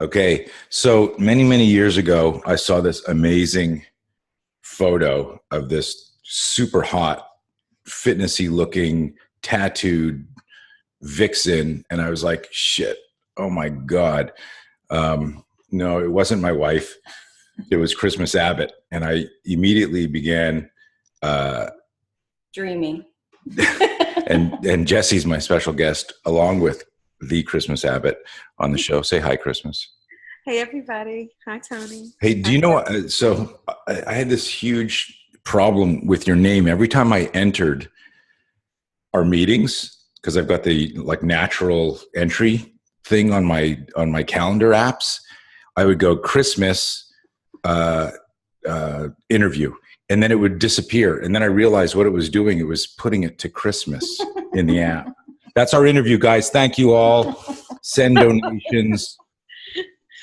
Okay, so many, many years ago, I saw this amazing photo of this super hot, fitnessy looking, tattooed vixen. And I was like, shit, oh my God. No, it wasn't my wife. It was Christmas Abbott. And I immediately began dreaming. and Jesse's my special guest, along with the Christmas Abbott on the show. Say hi, Christmas. Hey, everybody. Hi, Tony. Hey, do you know, so I had this huge problem with your name. Every time I entered our meetings, because I've got the like natural entry thing on my calendar apps, I would go Christmas interview, and then it would disappear. And then I realized what it was doing. It was putting it to Christmas in the app. That's our interview, guys. Thank you all. Send donations.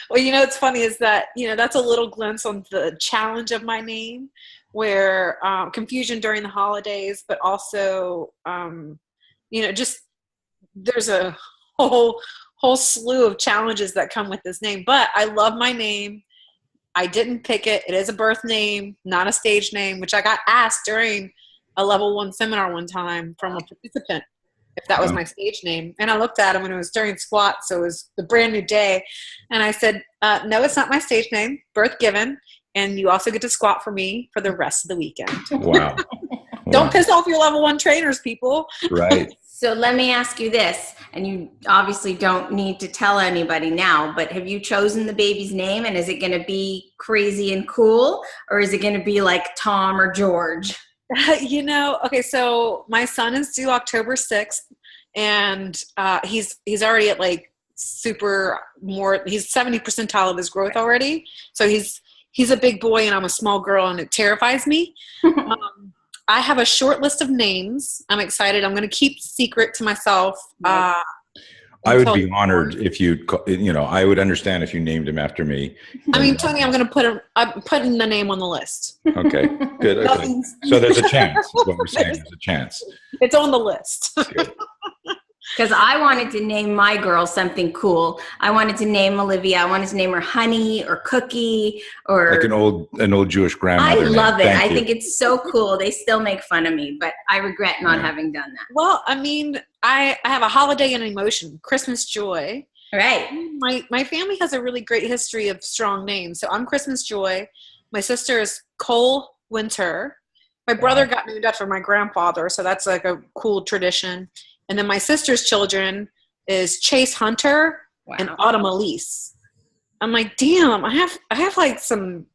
Well, it's funny is that, that's a little glimpse on the challenge of my name, where confusion during the holidays, but also, just there's a whole slew of challenges that come with this name. But I love my name. I didn't pick it. It is a birth name, not a stage name, which I got asked during a level 1 seminar one time from a participant if that was my stage name. And I looked at him, and it was during squat, so it was the brand new day. And I said, no, it's not my stage name, birth given. And you also get to squat for me for the rest of the weekend. Wow. Don't piss off your level 1 trainers, people. Right. So let me ask you this, and you obviously don't need to tell anybody now, but have you chosen the baby's name, and is it going to be crazy and cool, or is it going to be like Tom or George? Okay, so my son is due October 6th, and he's already at like he's 70 percentile of his growth already. So he's a big boy and I'm a small girl, and it terrifies me. I have a short list of names. I'm excited. I'm going to keep secret to myself. I would be honored if I would understand if you named him after me. I mean, Tony, I'm going to I'm putting the name on the list. Okay, good. Okay. So there's a chance, is what we're saying. There's a chance. It's on the list. Because I wanted to name my girl something cool. I wanted to name Olivia. I wanted to name her Honey or Cookie or like an old Jewish grandmother. I love it. I think it's so cool. They still make fun of me, but I regret not having done that. Well, I mean, I have a holiday in emotion, Christmas joy. Right. My family has a really great history of strong names. So I'm Christmas Joy. My sister is Cole Winter. My brother got named after my grandfather, so that's like a cool tradition. And then my sister's children is Chase Hunter and Autumn Elise. I'm like, damn, I have like some.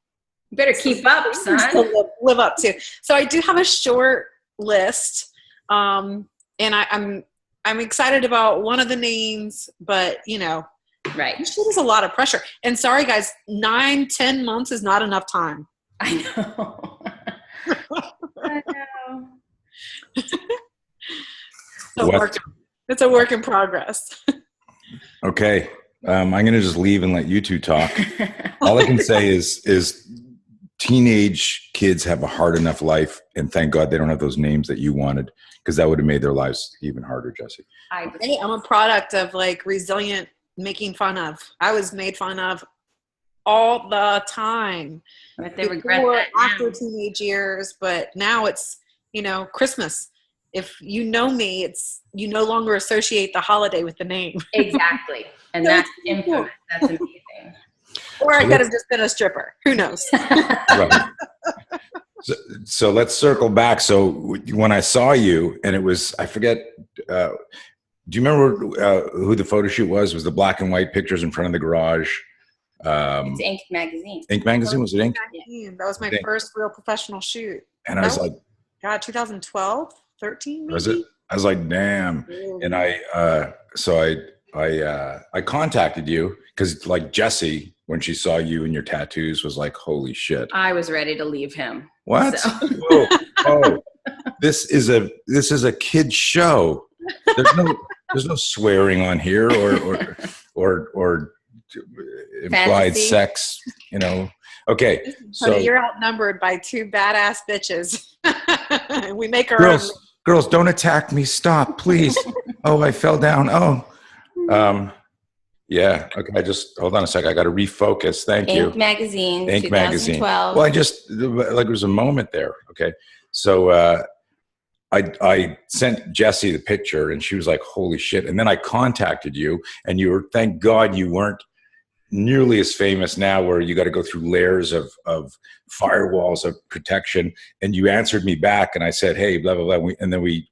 You better keep up, son. To live up to. So I do have a short list, and I'm excited about one of the names, but right. This shit is a lot of pressure. And sorry, guys, 9-10 months is not enough time. I know. I know. It's a work in progress. Okay. I'm going to just leave and let you two talk. All I can say is teenage kids have a hard enough life, and thank God they don't have those names that you wanted, because that would have made their lives even harder, Jesse. I'm a product of like resilient making fun of. I was made fun of all the time. But they regret that after teenage years, but now it's, Christmas. If you know me, you no longer associate the holiday with the name. Exactly. And that's infamous. That's amazing. Or I could have just been a stripper. Who knows? Right. So let's circle back. So when I saw you, and it was, I forget, do you remember who the photo shoot was? It was the black and white pictures in front of the garage. It's Ink Magazine. Ink Magazine? Was it Ink? That was my first real professional shoot. And I was like, God, 2012, 13 maybe? Was it? I was like, damn. And I contacted you because like Jessie, when she saw you and your tattoos, was like, holy shit. I was ready to leave him. What? So. Oh, this is a kid's show. There's no swearing on here or implied fantasy. Sex, Okay. So you're outnumbered by two badass bitches. We make our own. Girls, don't attack me. Stop, please. Oh, I fell down. Oh, Yeah. Okay. I just hold on a sec. I got to refocus. Thank you. Inc. Magazine, Inc. 2012. Magazine. Well, I just like there was a moment there. Okay. So I sent Jessie the picture, and she was like, "Holy shit!" And then I contacted you, and you were, thank God you weren't nearly as famous now, where you got to go through layers of firewalls of protection. And you answered me back, and I said, "Hey, blah blah blah." And then we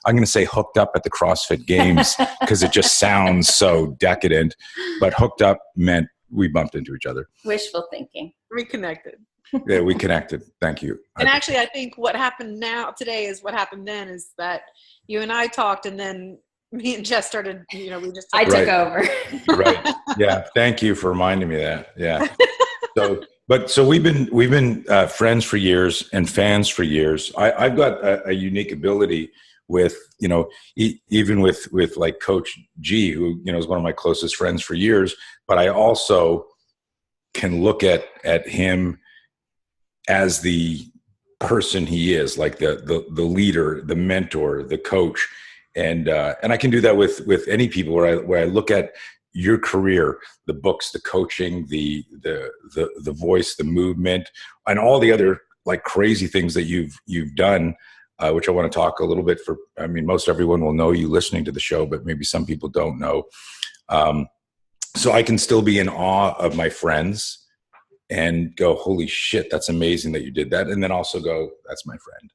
I'm going to say hooked up at the CrossFit Games because it just sounds so decadent, but hooked up meant we bumped into each other. Wishful thinking. Reconnected. Yeah, we connected. Thank you. And actually, I think what happened today is what happened then is that you and I talked, and then me and Jess started, we just I took over. Right. Yeah. Thank you for reminding me of that. Yeah. So we've been friends for years and fans for years. I've got a unique ability with, even with like Coach G, who, is one of my closest friends for years, but I also can look at him as the person he is, like the leader, the mentor, the coach. And I can do that with any people where I look at your career, the books, the coaching, the voice, the movement, and all the other like crazy things that you've done, which I want to talk a little bit most everyone will know you listening to the show, but maybe some people don't know. So I can still be in awe of my friends and go, holy shit, that's amazing that you did that. And then also go, that's my friend,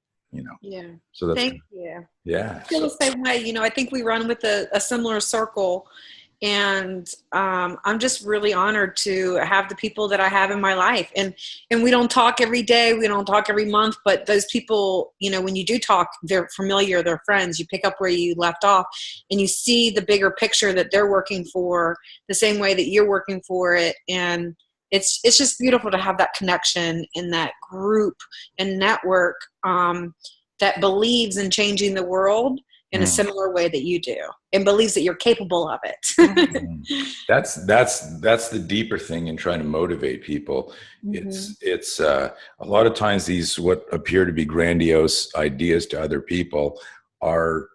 Yeah. So that's Thank you. Yeah. I feel the same way. I think we run with a similar circle, and I'm just really honored to have the people that I have in my life. And we don't talk every day. We don't talk every month, but those people, when you do talk, they're familiar, they're friends. You pick up where you left off, and you see the bigger picture that they're working for the same way that you're working for it. And it's just beautiful to have that connection in that group and network that believes in changing the world in a similar way that you do, and believes that you're capable of it. That's the deeper thing in trying to motivate people. It's a lot of times these what appear to be grandiose ideas to other people are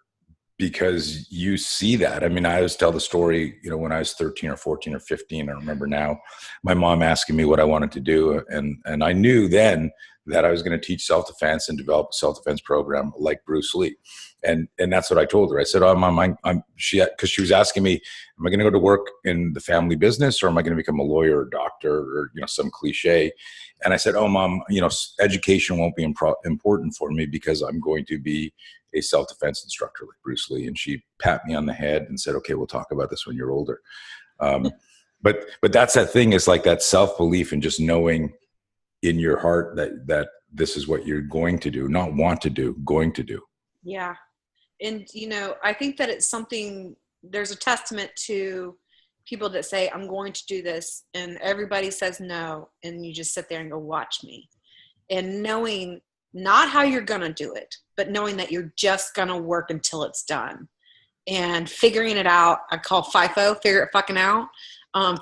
because you see that. I always tell the story, when I was 13 or 14 or 15, I remember now, my mom asking me what I wanted to do. And I knew then that I was going to teach self-defense and develop a self-defense program like Bruce Lee. And that's what I told her. I said, "Oh, Mom, because she was asking me, am I going to go to work in the family business, or am I going to become a lawyer or doctor or, some cliche?" And I said, "Oh, Mom, education won't be important for me because I'm going to be a self-defense instructor like Bruce Lee." And she pat me on the head and said, "Okay, we'll talk about this when you're older." But that's that thing, is like that self-belief and just knowing in your heart that this is what you're going to do, not want to do, going to do. Yeah. And, I think that it's something, there's a testament to people that say, I'm going to do this, and everybody says no, and you just sit there and go, watch me. And knowing not how you're going to do it, but knowing that you're just going to work until it's done. And figuring it out, I call FIFO, figure it fucking out.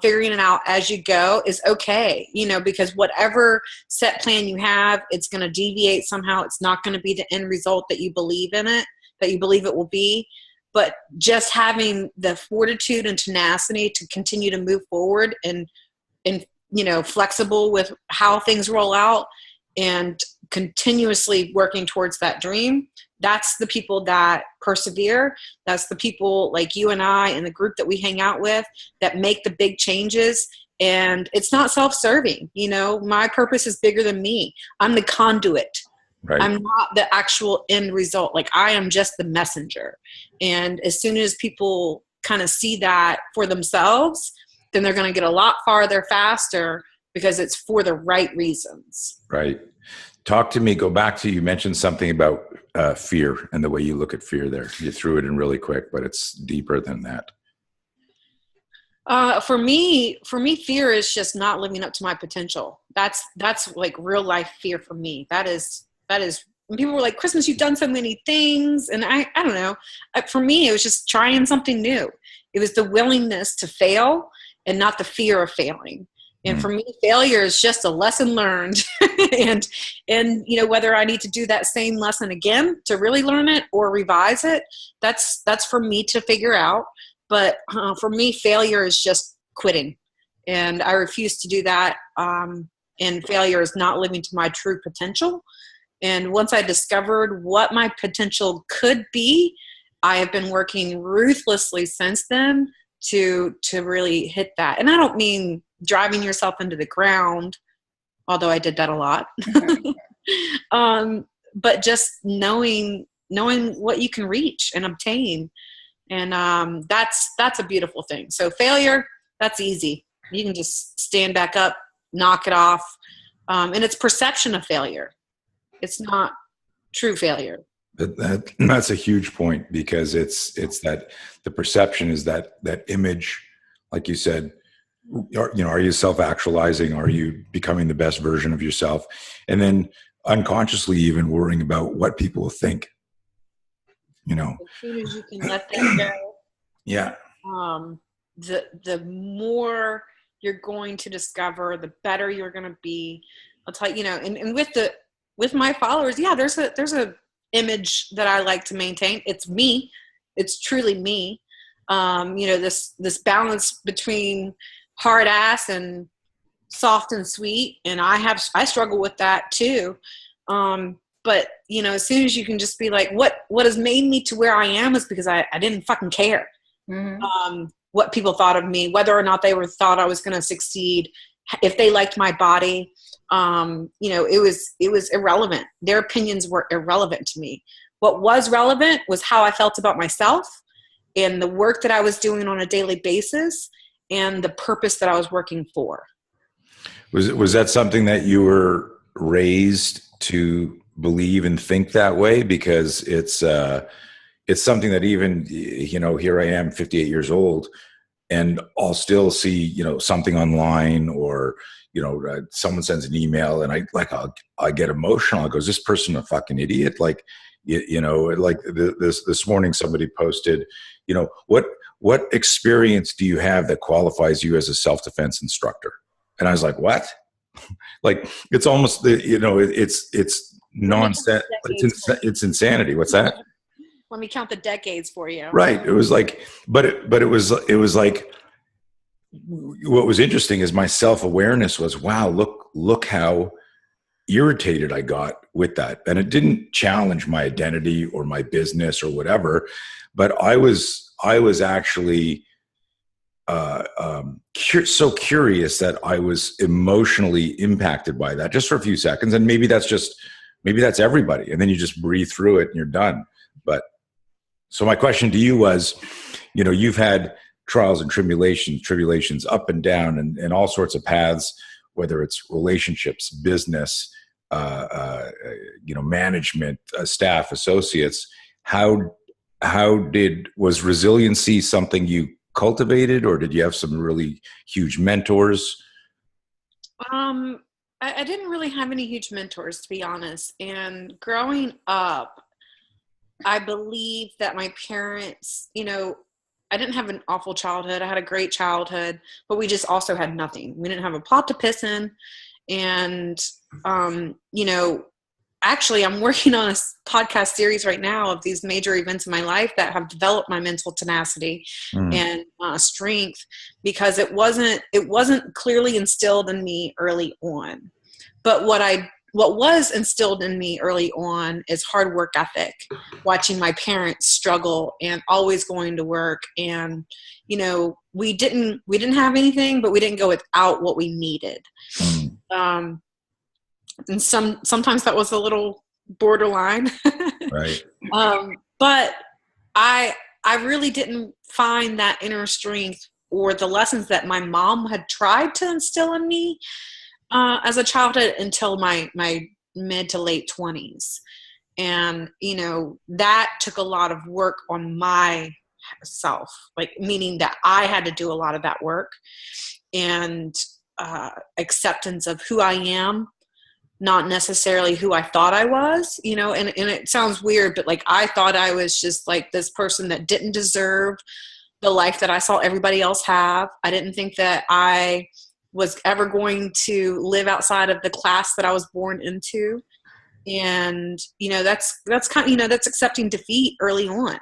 Figuring it out as you go is okay, because whatever set plan you have, it's going to deviate somehow. It's not going to be the end result that you believe in it, that you believe it will be. But just having the fortitude and tenacity to continue to move forward and flexible with how things roll out and continuously working towards that dream, that's the people that persevere. That's the people like you and I and the group that we hang out with that make the big changes. And it's not self-serving. My purpose is bigger than me. I'm the conduit. Right. I'm not the actual end result. Like, I am just the messenger. And as soon as people kind of see that for themselves, then they're going to get a lot farther faster because it's for the right reasons. Right. Talk to me, go back to, you mentioned something about fear and the way you look at fear there. You threw it in really quick, but it's deeper than that. For me, fear is just not living up to my potential. That's like real life fear for me. That is when people were like, Christmas, you've done so many things. And I don't know. For me, it was just trying something new. It was the willingness to fail and not the fear of failing. And for me, failure is just a lesson learned. and whether I need to do that same lesson again to really learn it or revise it, that's for me to figure out. But for me, failure is just quitting. And I refuse to do that. And failure is not living to my true potential. And once I discovered what my potential could be, I have been working ruthlessly since then to really hit that. And I don't mean driving yourself into the ground, although I did that a lot. But just knowing what you can reach and obtain. And that's a beautiful thing. So failure, that's easy. You can just stand back up, knock it off. And it's perception of failure. It's not true failure. That's a huge point, because it's that the perception is that image, like you said, are you self-actualizing? Are you becoming the best version of yourself? And then unconsciously even worrying about what people will think, As soon as you can let that go. Yeah. The more you're going to discover, the better you're going to be. I'll tell you, and with my followers, yeah, there's a image that I like to maintain. It's me. It's truly me. This balance between hard ass and soft and sweet. And I struggle with that too. But as soon as you can just be like, what has made me to where I am is because I didn't fucking care. Mm-hmm. What people thought of me, whether or not they thought I was going to succeed, if they liked my body, it was irrelevant. Their opinions were irrelevant to me. What was relevant was how I felt about myself and the work that I was doing on a daily basis and the purpose that I was working for. Was that something that you were raised to believe and think that way? Because it's something that even, here I am 58 years old and I'll still see, something online or, someone sends an email and I get emotional. I go, is this person a fucking idiot? Like, like this morning somebody posted, what experience do you have that qualifies you as a self-defense instructor? And I was like, what? Like, it's almost, it's nonsense. It's insanity. What's that? Let me count the decades for you. Right. It was like, but it was like, what was interesting is my self-awareness was, wow, look how irritated I got with that. And it didn't challenge my identity or my business or whatever, but I was actually so curious that I was emotionally impacted by that just for a few seconds. And maybe that's everybody. And then you just breathe through it and you're done. But so my question to you was, you've had trials and tribulations up and down and all sorts of paths, whether it's relationships, business, management, staff, associates. Was resiliency something you cultivated, or did you have some really huge mentors? I didn't really have any huge mentors, to be honest. And growing up, I believe that my parents, I didn't have an awful childhood. I had a great childhood, but we just also had nothing. We didn't have a pot to piss in. And, actually I'm working on a podcast series right now of these major events in my life that have developed my mental tenacity and strength, because it wasn't clearly instilled in me early on. But what was instilled in me early on is hard work ethic, watching my parents struggle and always going to work. And, we didn't have anything, but we didn't go without what we needed. And sometimes that was a little borderline. Right. But I really didn't find that inner strength or the lessons that my mom had tried to instill in me as a childhood until my mid to late 20s. And, that took a lot of work on myself, meaning that I had to do a lot of that work and acceptance of who I am, not necessarily who I thought I was, and it sounds weird, but I thought I was just this person that didn't deserve the life that I saw everybody else have. I didn't think that I was ever going to live outside of the class that I was born into. And, that's kind of, that's accepting defeat early on.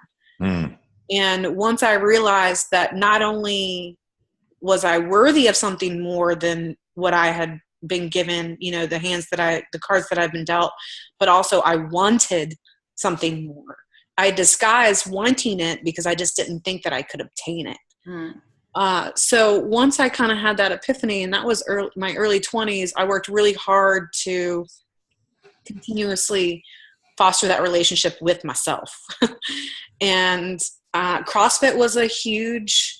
And once I realized that not only was I worthy of something more than what I had been given, the cards that I've been dealt, but also I wanted something more. I disguised wanting it because I just didn't think that I could obtain it. So once I kind of had that epiphany, and that was my early 20s, I worked really hard to continuously foster that relationship with myself. And CrossFit was a huge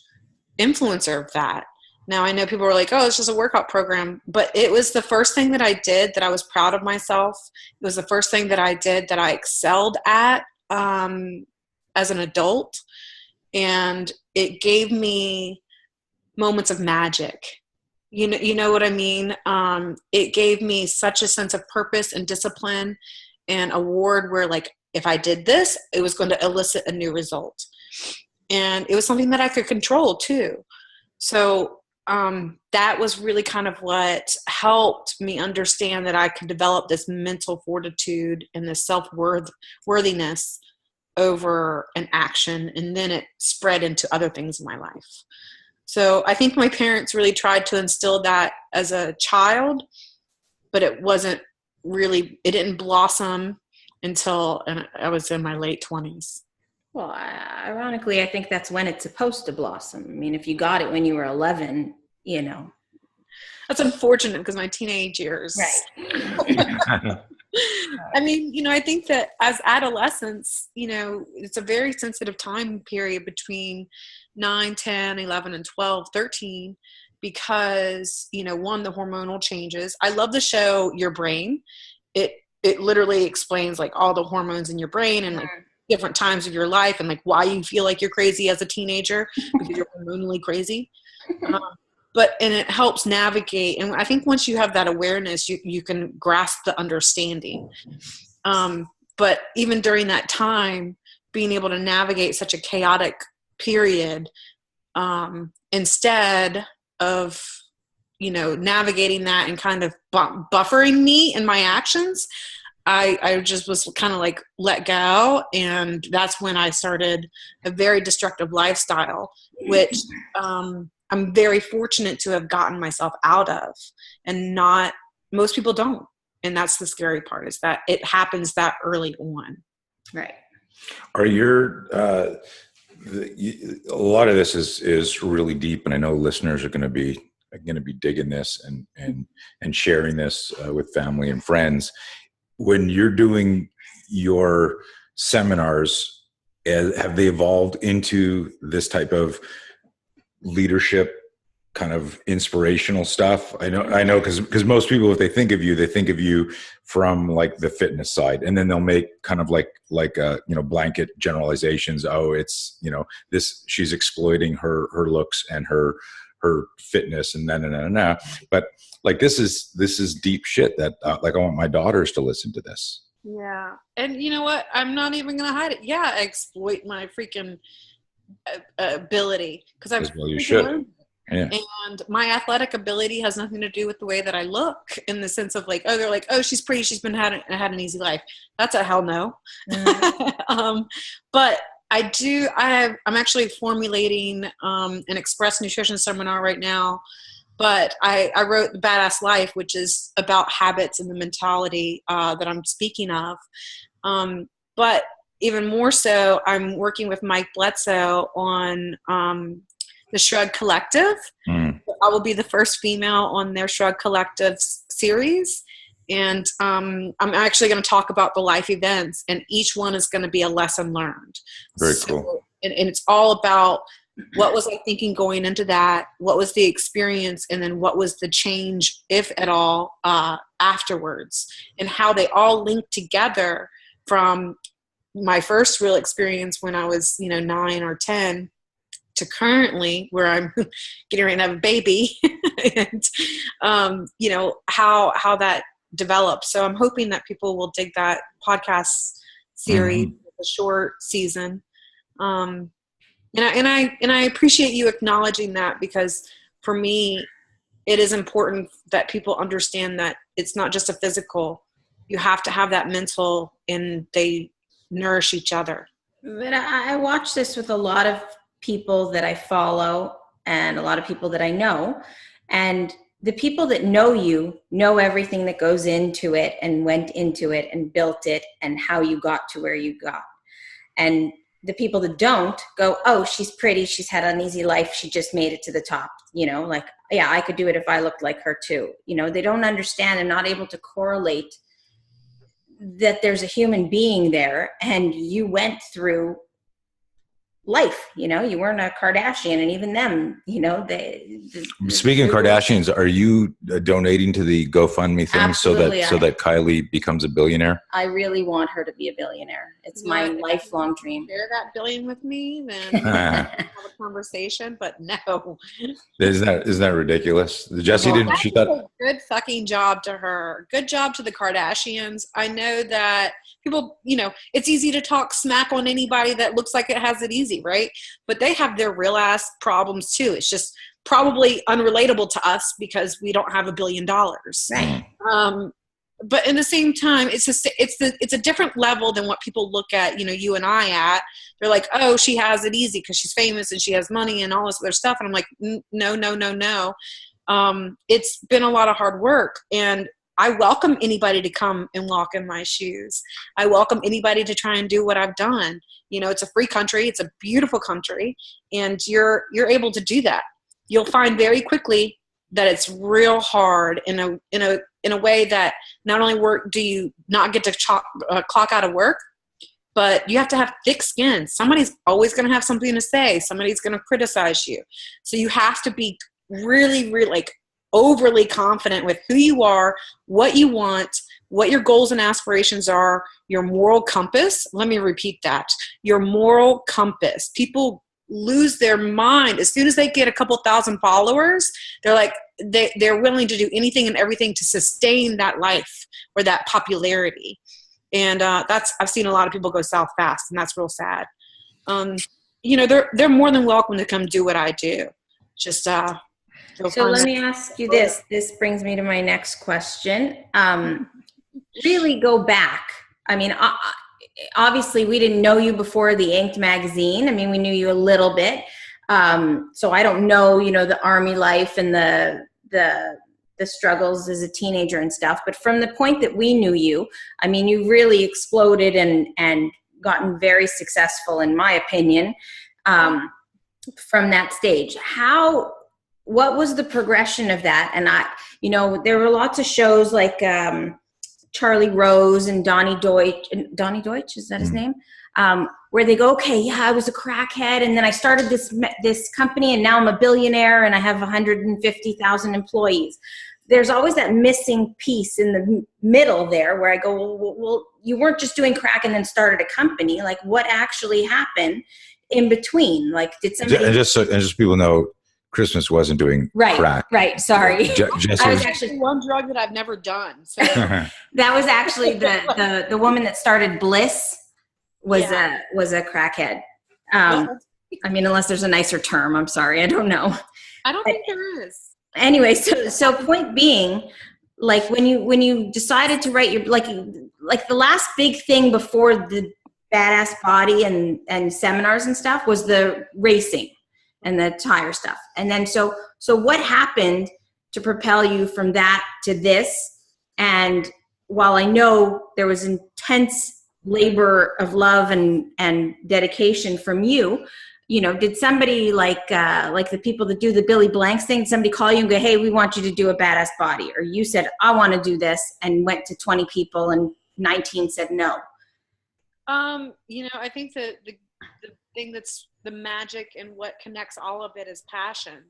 influencer of that. Now, I know people were like, oh, it's just a workout program, but it was the first thing that I did that I was proud of myself. It was the first thing that I did that I excelled at as an adult. And it gave me moments of magic. You know what I mean? It gave me such a sense of purpose and discipline and award where, like, if I did this, it was going to elicit a new result. And it was something that I could control too. So that was really kind of what helped me understand that I could develop this mental fortitude and this self-worthiness over an action. And then it spread into other things in my life. So I think my parents really tried to instill that as a child, but it didn't blossom until I was in my late 20s. Well, ironically, I think that's when it's supposed to blossom. I mean, if you got it when you were 11, That's unfortunate because my teenage years. Right. I mean, I think that as adolescents, it's a very sensitive time period between 9, 10, 11, and 12, 13, because, one, the hormonal changes. I love the show Your Brain. It literally explains like all the hormones in your brain and like different times of your life and like why you feel like you're crazy as a teenager because you're hormonally crazy. And it helps navigate. And I think once you have that awareness, you can grasp the understanding. But even during that time, being able to navigate such a chaotic period, instead of, navigating that and kind of buffering me in my actions, I just was kind of like let go. And that's when I started a very destructive lifestyle, which I'm very fortunate to have gotten myself out of, and most people don't. And that's the scary part, is that it happens that early on. Right. Are a lot of this is really deep, and I know listeners are going to be digging this and sharing this with family and friends. When you're doing your seminars, have they evolved into this type of leadership kind of inspirational stuff? I know because most people, if they think of you from like the fitness side, and then they'll make kind of like blanket generalizations. Oh, it's this, she's exploiting her looks and her fitness and then. But like this is deep shit that like I want my daughters to listen to this. Yeah. And you know what? I'm not even gonna hide it. Yeah, I exploit my freaking ability because I'm well, you should. Yeah. And my athletic ability has nothing to do with the way that I look, in the sense of like, oh, they're like, oh, she's pretty, she's had an easy life. That's a hell no. But I'm actually formulating an express nutrition seminar right now. But I wrote The Badass Life, which is about habits and the mentality that I'm speaking of. But even more so, I'm working with Mike Bledsoe on the Shrug Collective. I will be the first female on their Shrug Collective series. And I'm actually going to talk about the life events, and each one is going to be a lesson learned. Very cool. And it's all about what was I thinking going into that, what was the experience, and then what was the change, if at all, afterwards, and how they all link together from my first real experience when I was 9 or 10 to currently where I'm getting ready to have a baby and how that developed. So I'm hoping that people will dig that podcast series, the short season. And I appreciate you acknowledging that, because for me, it is important that people understand that it's not just a physical. You have to have that mental, and they nourish each other. But I watch this with a lot of people that I follow and a lot of people that I know. And the people that know you know everything that goes into it and went into it and built it and how you got to where you got. And the people that don't go, oh, she's pretty, she's had an easy life, she just made it to the top. Like, yeah, I could do it if I looked like her too. They don't understand and not able to correlate that there's a human being there and you went through life. You weren't a Kardashian, and even them, Speaking of Kardashians, are you donating to the GoFundMe thing Absolutely, so that Kylie becomes a billionaire? I really want her to be a billionaire. It's my lifelong dream. Share that billion with me, then have a conversation. But no, isn't that ridiculous? Jessie didn't. She thought a good fucking job to her. Good job to the Kardashians. I know that people, it's easy to talk smack on anybody that looks like it has it easy, right? But they have their real ass problems too. It's just probably unrelatable to us because we don't have $1 billion. Right. But in the same time, it's a different level than what people look at, you and I at. They're like, oh, she has it easy because she's famous and she has money and all this other stuff. And I'm like, no. It's been a lot of hard work, and I welcome anybody to come and walk in my shoes. I welcome anybody to try and do what I've done. It's a free country. It's a beautiful country, and you're able to do that. You'll find very quickly that it's real hard in a way that not only do you not get to clock out of work, but you have to have thick skin. Somebody's always going to have something to say. Somebody's going to criticize you. So you have to be really, really overly confident with who you are, what you want, what your goals and aspirations are, your moral compass. Let me repeat that. Your moral compass. People lose their mind as soon as they get a couple thousand followers. They're like, they're willing to do anything and everything to sustain that life or that popularity. And I've seen a lot of people go south fast, and that's real sad. They're more than welcome to come do what I do. Just so let me ask you this. This brings me to my next question. Really go back. I mean, obviously we didn't know you before the Inked magazine. I mean, we knew you a little bit. So I don't know, the army life and the struggles as a teenager and stuff. But from the point that we knew you, I mean, you really exploded and gotten very successful, in my opinion, from that stage. What was the progression of that? And there were lots of shows like Charlie Rose and Donnie Deutsch, is that his name? Where they go, okay, yeah, I was a crackhead, and then I started this company, and now I'm a billionaire, and I have 150,000 employees. There's always that missing piece in the middle there where I go, well, you weren't just doing crack and then started a company. Like, what actually happened in between? Like, did somebody... And just people know, Christmas wasn't doing crack. Right. Sorry. I was actually one drug that I've never done. So. That was actually the woman that started Bliss was a crackhead. I mean, unless there's a nicer term, I'm sorry. I don't know. I don't think there is. Anyway, so point being, like when you decided to write your, like the last big thing before the Badass Body and seminars and stuff was the racing and the tire stuff. And then so what happened to propel you from that to this? And while I know there was intense labor of love and dedication from you, did somebody like the people that do the Billy Blanks thing, somebody call you and go, hey, we want you to do a Badass Body? Or you said, I want to do this, and went to 20 people and 19 said no? I think the thing that's the magic and what connects all of it is passion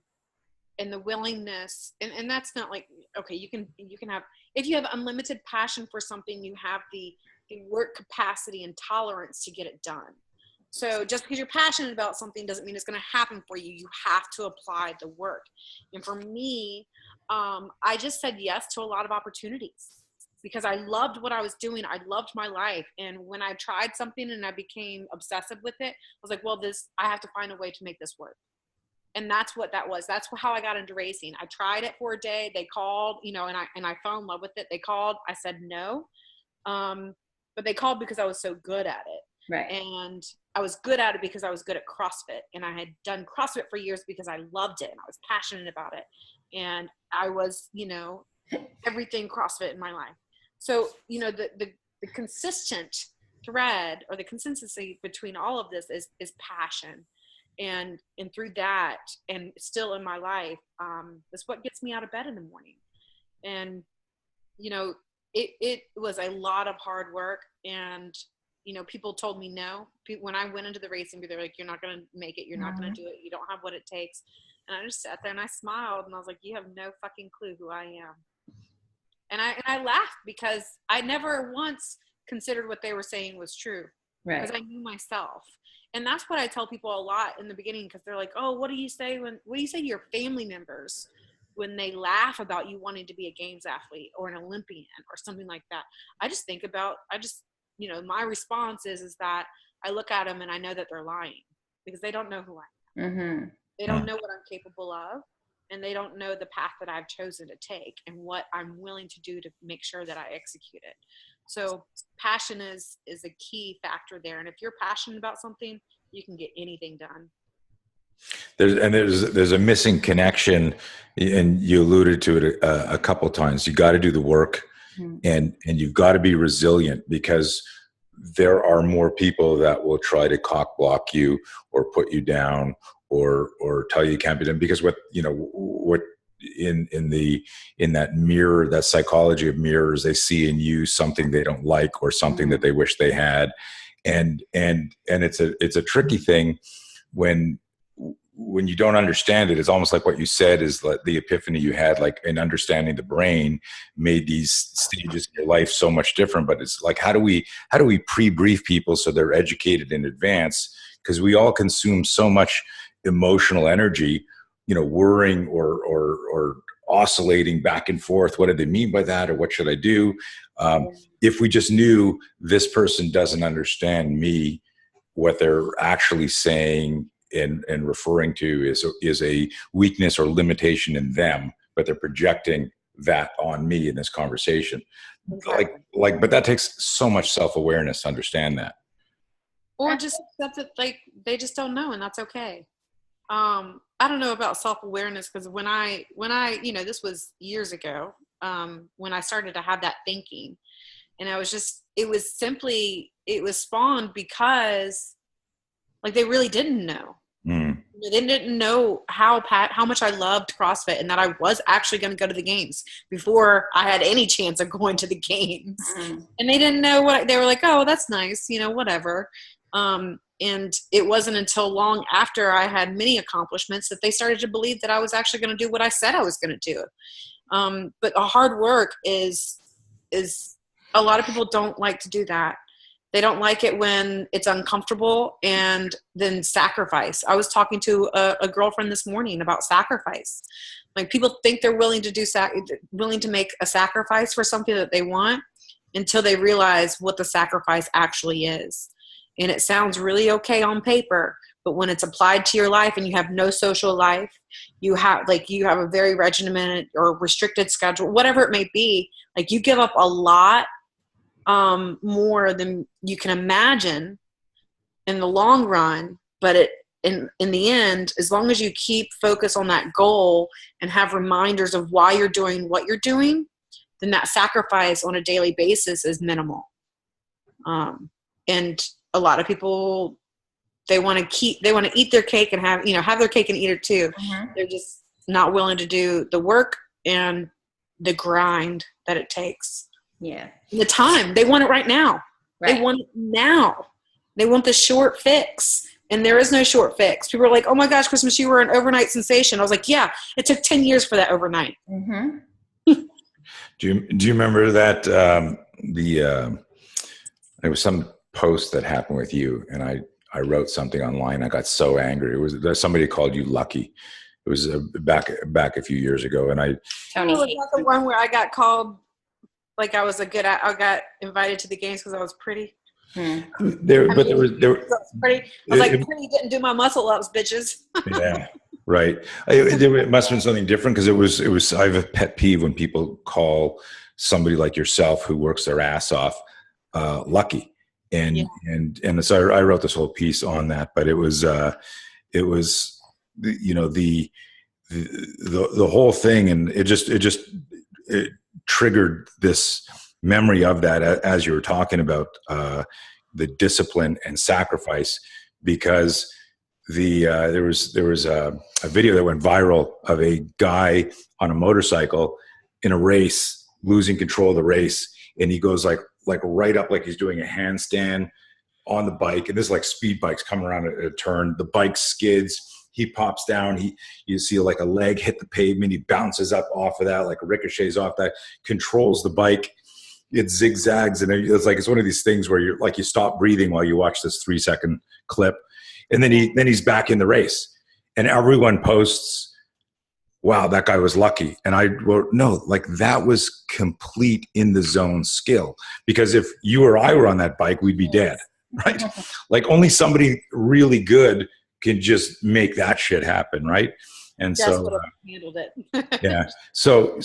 and the willingness. And that's not like, okay, you can have, if you have unlimited passion for something, you have the work capacity and tolerance to get it done. So just because you're passionate about something doesn't mean it's going to happen for you. You have to apply the work. And for me, I just said yes to a lot of opportunities because I loved what I was doing. I loved my life. And when I tried something and I became obsessive with it, I was like, well, I have to find a way to make this work. And that's what that was. That's how I got into racing. I tried it for a day. They called, and I fell in love with it. They called. I said no. But they called because I was so good at it. Right. And I was good at it because I was good at CrossFit, and I had done CrossFit for years because I loved it and I was passionate about it. And I was, everything CrossFit in my life. So, the consistent thread, or the consistency between all of this is passion. And through that, and still in my life, is what gets me out of bed in the morning. And, it was a lot of hard work, and, people told me no. When I went into the racing, they're like, you're not going to make it. You're not going to do it. You don't have what it takes. And I just sat there and I smiled and I was like, you have no fucking clue who I am. And I laughed because I never once considered what they were saying was true. Right. Because I knew myself. And that's what I tell people a lot in the beginning, because they're like, oh, what do you say to your family members when they laugh about you wanting to be a games athlete or an Olympian or something like that? My response is that I look at them and I know that they're lying, because they don't know who I am. Mm-hmm. They don't know what I'm capable of, and they don't know the path that I've chosen to take and what I'm willing to do to make sure that I execute it. So passion is a key factor there. And if you're passionate about something, you can get anything done. There's a missing connection, and you alluded to it a couple of times. You got to do the work, and you've got to be resilient, because there are more people that will try to cock block you or put you down or tell you can't be done, because what in that mirror, that psychology of mirrors, they see in you something they don't like or something that they wish they had. And it's a tricky thing when you don't understand it. It's almost like what you said is like the epiphany you had, like in understanding the brain made these stages in your life so much different. But it's like, how do we pre-brief people so they're educated in advance? Because we all consume so much emotional energy, worrying or oscillating back and forth. What do they mean by that? Or what should I do? If we just knew this person doesn't understand me, what they're actually saying and referring to is a weakness or limitation in them, but they're projecting that on me in this conversation. Exactly. But that takes so much self-awareness to understand that. Or just accept that they just don't know, and that's okay. I don't know about self-awareness, because when I this was years ago, when I started to have that thinking, and it was spawned because they really didn't know. They didn't know how much I loved CrossFit, and that I was actually going to go to the games before I had any chance of going to the games. And they didn't know they were like, oh, that's nice, whatever. And it wasn't until long after I had many accomplishments that they started to believe that I was actually going to do what I said I was going to do. But the hard work is a lot of people don't like to do that. They don't like it when it's uncomfortable, and then sacrifice. I was talking to a girlfriend this morning about sacrifice. People think they're willing to make a sacrifice for something that they want, until they realize what the sacrifice actually is. And it sounds really okay on paper, but when it's applied to your life and you have no social life, you have a very regimented or restricted schedule, whatever it may be, you give up a lot more than you can imagine in the long run. But in the end, as long as you keep focus on that goal and have reminders of why you're doing what you're doing, then that sacrifice on a daily basis is minimal. And a lot of people, they want to eat their cake and have their cake and eat it too. They're just not willing to do the work and the grind that it takes. Yeah. The time, they want it right now. Right. They want it now. They want the short fix, and there is no short fix. People are like, oh my gosh, Christmas, you were an overnight sensation. I was like, yeah, it took 10 years for that overnight. Do you remember that there was some post that happened with you, and I wrote something online. I got so angry. Somebody called you lucky. It was back a few years ago, and Tony. Was that the one where I got called I got invited to the games because I was pretty? There was pretty. I was like, pretty didn't do my muscle ups, bitches. Yeah, right. It must have been something different, because it was. I have a pet peeve when people call somebody like yourself who works their ass off lucky. And, and so I wrote this whole piece on that, but it was, you know, the whole thing. And it triggered this memory of that as you were talking about, the discipline and sacrifice, because there was a video that went viral of a guy on a motorcycle in a race, losing control of the race. And he goes like right up, like he's doing a handstand on the bike. And this is like speed bikes coming around a turn. The bike skids. He pops down. You see like a leg hit the pavement. He bounces up off of that, like ricochets off that, controls the bike. It zigzags. And it's one of these things where you're like, you stop breathing while you watch this 3-second clip. And then he's back in the race. And everyone posts, wow, that guy was lucky. And I wrote, no, like that was complete in the zone skill. Because if you or I were on that bike, we'd be dead, right? Like only somebody really good can just make that shit happen, right? And so handled it. yeah. So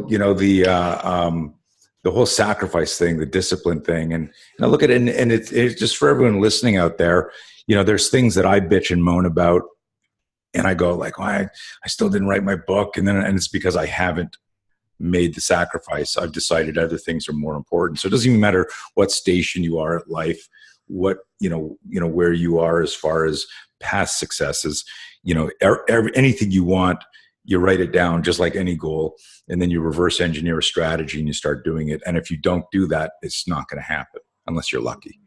you know, the whole sacrifice thing, the discipline thing, and I look at it, and it's just for everyone listening out there. You know, there's things that I bitch and moan about, and I go like, I still didn't write my book, and it's because I haven't made the sacrifice. I've decided other things are more important. So it doesn't even matter what station you are at life, what you know where you are as far as past successes. You know, anything you want, you write it down just like any goal, and then you reverse engineer a strategy and you start doing it. And if you don't do that, it's not going to happen unless you're lucky.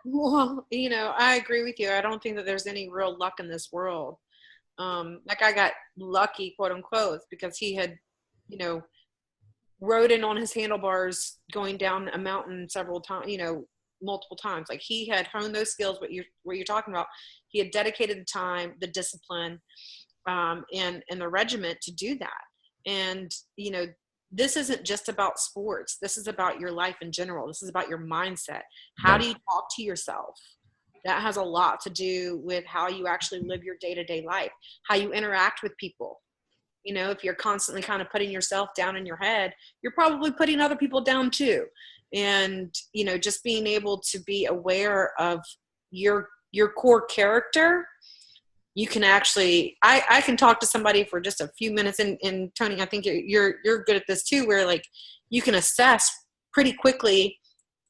Well, you know, I agree with you. I don't think that there's any real luck in this world. Like I got lucky, quote unquote, because he had, you know, rode in on his handlebars going down a mountain several times, you know, multiple times. Like he had honed those skills, what you're talking about. He had dedicated the time, the discipline, and the regiment to do that. And, you know, this isn't just about sports. This is about your life in general. This is about your mindset. How do you talk to yourself? That has a lot to do with how you actually live your day-to-day life, how you interact with people. You know, if you're constantly kind of putting yourself down in your head, you're probably putting other people down too. And, you know, just being able to be aware of your core character, you can actually, I can talk to somebody for just a few minutes, and Tony, I think you're good at this too, where like you can assess pretty quickly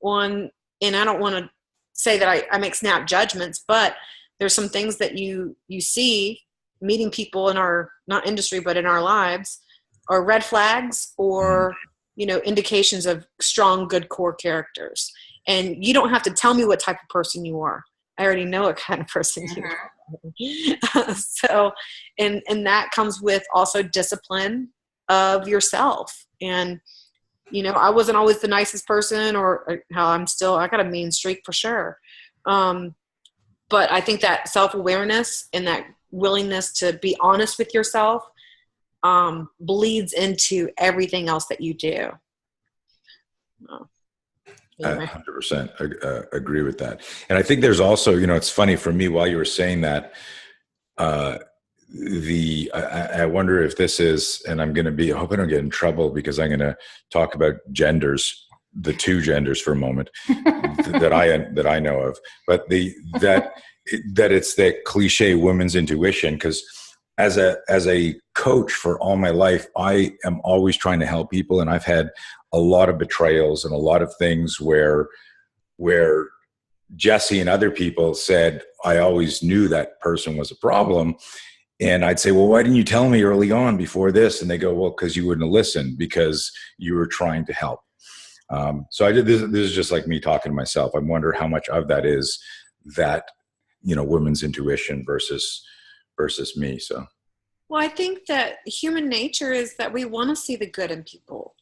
on, and I don't want to say that I make snap judgments, but there's some things that you see meeting people in our, not industry, but in our lives, are red flags or, you know, indications of strong, good core characters. And you don't have to tell me what type of person you are. I already know what kind of person you are. So, and that comes with also discipline of yourself. And, you know, I wasn't always the nicest person, or how I got a mean streak for sure. But I think that self-awareness and that willingness to be honest with yourself bleeds into everything else that you do. I 100% agree with that. And I think there's also, you know, it's funny for me while you were saying that, I wonder if this is, and I hope I don't get in trouble because I'm going to talk about genders, the two genders for a moment that I know of, but that it's that cliche women's intuition. Because as a coach for all my life, I am always trying to help people. And I've had a lot of betrayals and a lot of things where Jesse and other people said, I always knew that person was a problem. And I'd say, well, why didn't you tell me early on before this? And they go, well, because you wouldn't have listened, because you were trying to help. So I did this. This is just like me talking to myself. I wonder how much of that is that, you know, women's intuition versus me. So, well, I think that human nature is that we want to see the good in people.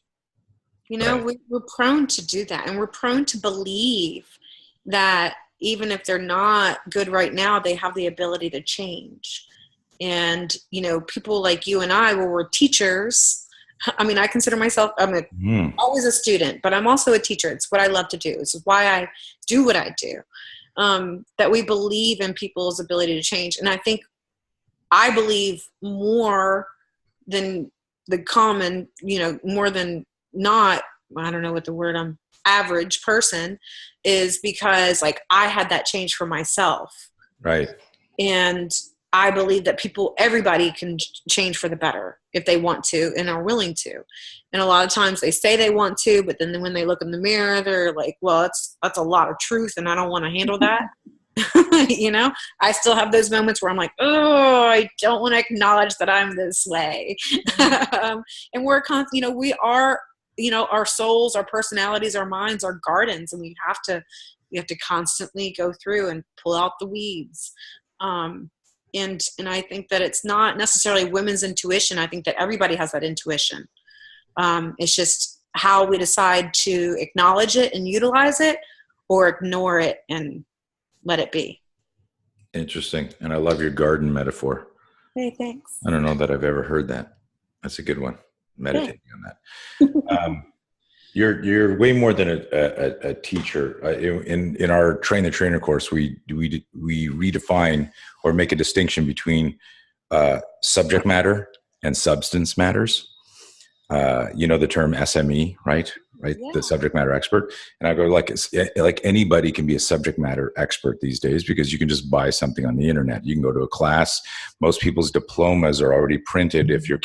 You know, right. We're prone to do that, and we're prone to believe that even if they're not good right now, they have the ability to change. And, you know, people like you and I, where we're teachers, I mean, I consider myself, always a student, but I'm also a teacher. It's what I love to do. This is why I do what I do. That we believe in people's ability to change. And I believe more than the common, you know, more than not, I don't know what the word, average person, is because like I had that change for myself. Right. And I believe that everybody can change for the better if they want to and are willing to. And a lot of times they say they want to, but then when they look in the mirror, they're like, well, that's a lot of truth and I don't want to handle that. You know, I still have those moments where I'm like, oh, I don't want to acknowledge that I'm this way. And we're we are, our souls, our personalities, our minds are gardens, and we have to constantly go through and pull out the weeds. And I think that it's not necessarily women's intuition. I think that everybody has that intuition. It's just how we decide to acknowledge it and utilize it, or ignore it and let it be. Interesting. And I love your garden metaphor. Hey, thanks. I don't know that I've ever heard that. That's a good one. Meditating on that. You're way more than a teacher. In our Train the Trainer course, we redefine or make a distinction between subject matter and substance matters. The term SME, right? Yeah. The subject matter expert. And I go like anybody can be a subject matter expert these days, because you can just buy something on the internet. You can go to a class. Most people's diplomas are already printed if their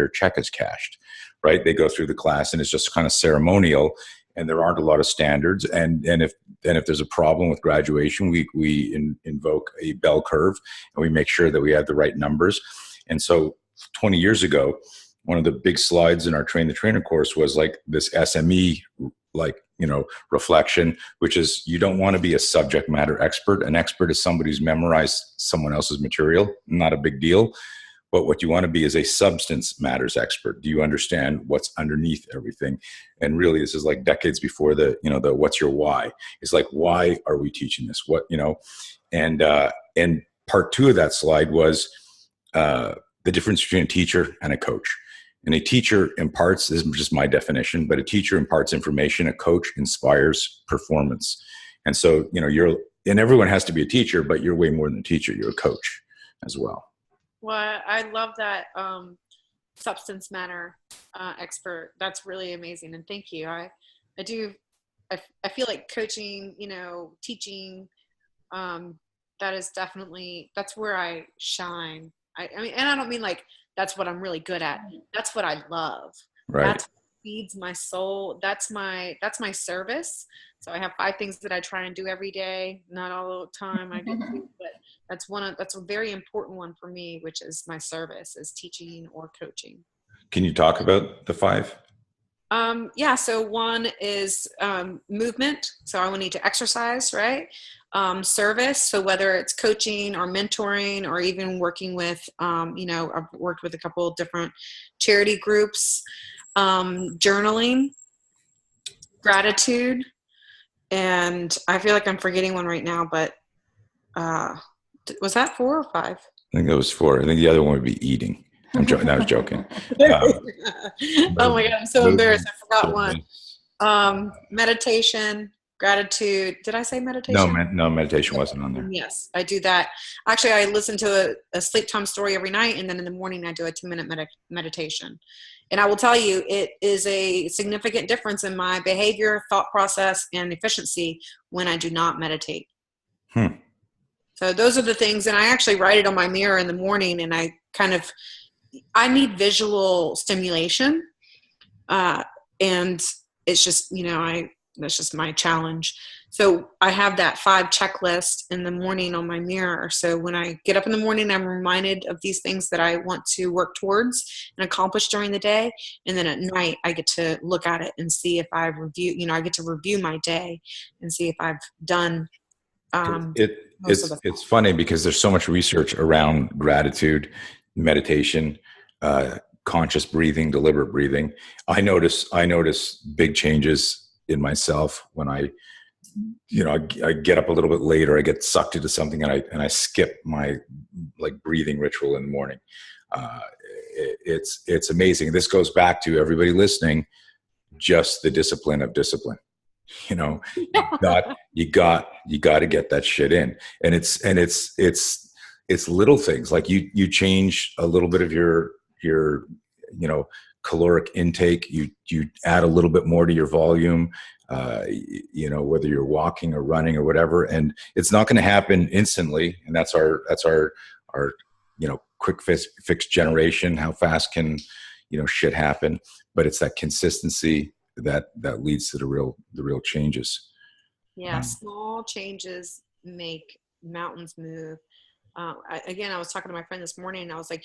check is cashed, right? They go through the class and it's just kind of ceremonial, and there aren't a lot of standards. And if there's a problem with graduation, we invoke a bell curve, and we make sure that we have the right numbers. And so 20 years ago, one of the big slides in our Train the Trainer course was like this SME, reflection, which is, you don't want to be a subject matter expert. An expert is somebody who's memorized someone else's material, not a big deal. But what you want to be is a substance matters expert. Do you understand what's underneath everything? And really, this is like decades before the what's your why? It's like, why are we teaching this? And part 2 of that slide was the difference between a teacher and a coach. And a teacher imparts, this is just my definition, but a teacher imparts information. A coach inspires performance. And so, and everyone has to be a teacher, but you're way more than a teacher. You're a coach as well. Well, I love that substance matter expert. That's really amazing. And thank you. I feel like coaching, teaching, that's where I shine. I mean, and I don't mean like that's what I'm really good at. That's what I love. Right. That's what feeds my soul. That's my service. So I have 5 things that I try and do every day. Not all the time I get to, but that's a very important one for me, which is my service, is teaching or coaching. Can you talk about the 5? Yeah. So one is movement. So I will need to exercise, right? Service. So whether it's coaching or mentoring or even working with, I've worked with a couple of different charity groups, journaling, gratitude, and I feel like I'm forgetting one right now, but was that 4 or 5? I think that was 4. I think the other one would be eating. I'm joking. I was joking. Oh my God, I'm so embarrassed. I forgot one. Meditation, gratitude. Did I say meditation? No, meditation wasn't on there. Yes, I do that. Actually, I listen to a sleep time story every night, and then in the morning I do a 2-minute meditation. And I will tell you, it is a significant difference in my behavior, thought process, and efficiency when I do not meditate. So those are the things, and I actually write it on my mirror in the morning, and I need visual stimulation. And it's just, that's just my challenge. So I have that 5 checklist in the morning on my mirror. So when I get up in the morning, I'm reminded of these things that I want to work towards and accomplish during the day. And then at night, I get to look at it and see if I've reviewed, I get to review my day and see if I've done. It's funny because there's so much research around gratitude, meditation, conscious breathing, deliberate breathing. I notice big changes in myself when I get up a little bit later. I get sucked into something and I skip my breathing ritual in the morning. It's amazing. This goes back to everybody listening, just the discipline of discipline. You got to get that shit in. And it's little things like you change a little bit of your caloric intake. You add a little bit more to your volume, whether you're walking or running or whatever, and it's not going to happen instantly. And that's our quick fix generation. How fast can shit happen? But it's that consistency that leads to the real changes. Yeah, small changes make mountains move. I was talking to my friend this morning, and I was like,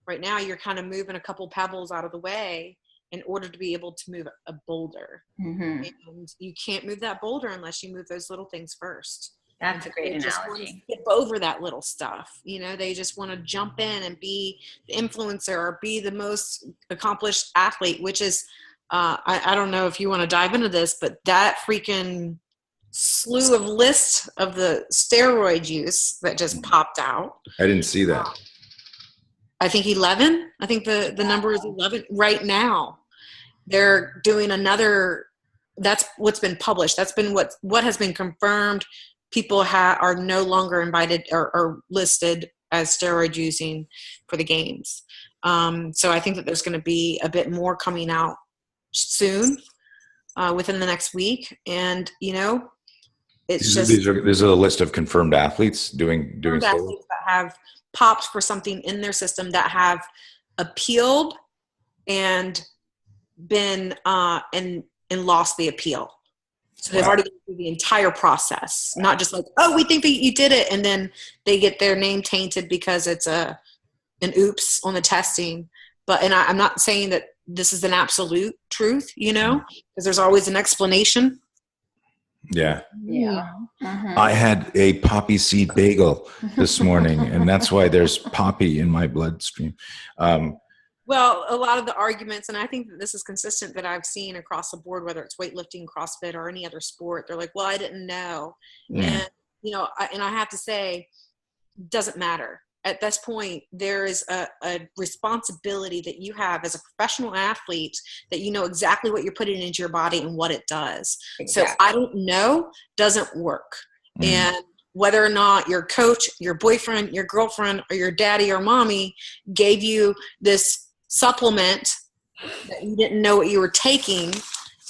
right now you're kind of moving a couple pebbles out of the way in order to be able to move a boulder. Mm-hmm. And you can't move that boulder unless you move those little things first. That's a great analogy. Just want to skip over that little stuff. They just want to jump in and be the influencer or be the most accomplished athlete, which is, I don't know if you want to dive into this, but that freaking slew of list of the steroid use that just popped out. I didn't see that. I think 11. I think the number is 11 right now. They're doing another. That's what's been published. That's been what has been confirmed. People are no longer invited or listed as steroid using for the games. So I think that there's going to be a bit more coming out soon, within the next week. And it's these are a list of confirmed athletes doing athletes that have popped for something in their system that have appealed and been and lost the appeal. So they've already been through the entire process, not just like, oh, we think that you did it, and then they get their name tainted because it's an oops on the testing. And I'm not saying that this is an absolute truth, because there's always an explanation. Yeah. Mm-hmm. I had a poppy seed bagel this morning, and that's why there's poppy in my bloodstream. Well, a lot of the arguments, and I think that this is consistent that I've seen across the board, whether it's weightlifting, CrossFit, or any other sport, they're like, well, I didn't know. And, I have to say, doesn't matter. At this point, there is a responsibility that you have as a professional athlete that you know exactly what you're putting into your body and what it does. Exactly. So I don't know doesn't work. And whether or not your coach, your boyfriend, your girlfriend, or your daddy or mommy gave you this supplement that you didn't know what you were taking,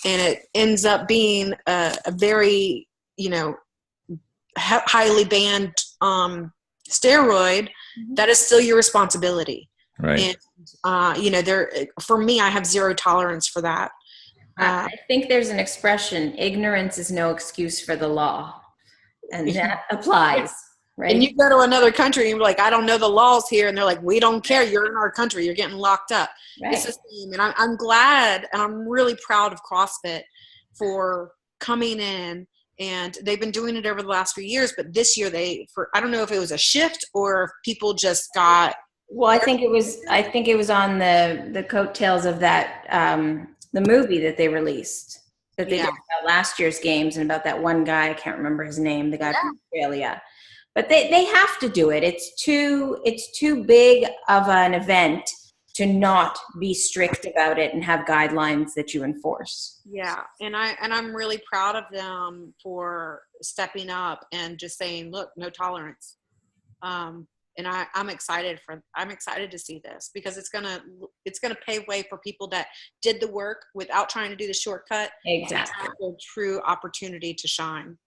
and it ends up being a very, highly banned steroid, that is still your responsibility. Right. And, for me, I have zero tolerance for that. I think there's an expression, ignorance is no excuse for the law. And that applies, right? And you go to another country and you're like, I don't know the laws here. And they're like, we don't care. You're in our country. You're getting locked up. Right. It's the same. And I'm glad, and I'm really proud of CrossFit for coming in. And they've been doing it over the last few years. But this year I don't know if it was a shift or if people just got. Well, I think it was on the coattails of that, the movie that they released. That they did about last year's games and about that one guy, I can't remember his name, the guy from Australia. But they have to do it. It's too big of an event to not be strict about it and have guidelines that you enforce. Yeah, and I'm really proud of them for stepping up and just saying, look, no tolerance. And I'm excited to see this, because it's gonna pave way for people that did the work without trying to do the shortcut. Exactly. A true opportunity to shine.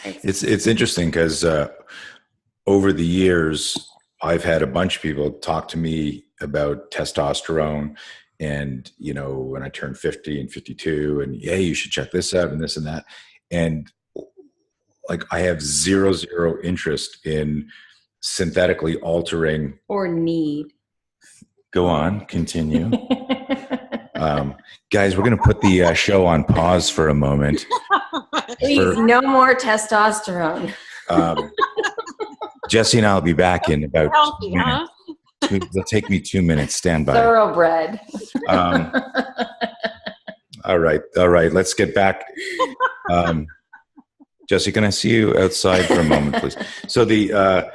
It's interesting because over the years, I've had a bunch of people talk to me about testosterone, and when I turned 50 and 52, and you should check this out and this and that, and like I have zero interest in synthetically altering or need. Go on, continue. Guys, we're going to put the show on pause for a moment. Please, no more testosterone. Jesse and I will be back in about healthy, 2 minutes. It'll take me 2 minutes. Stand by. Thoroughbred. All right. Let's get back. Jesse, can I see you outside for a moment, please? So the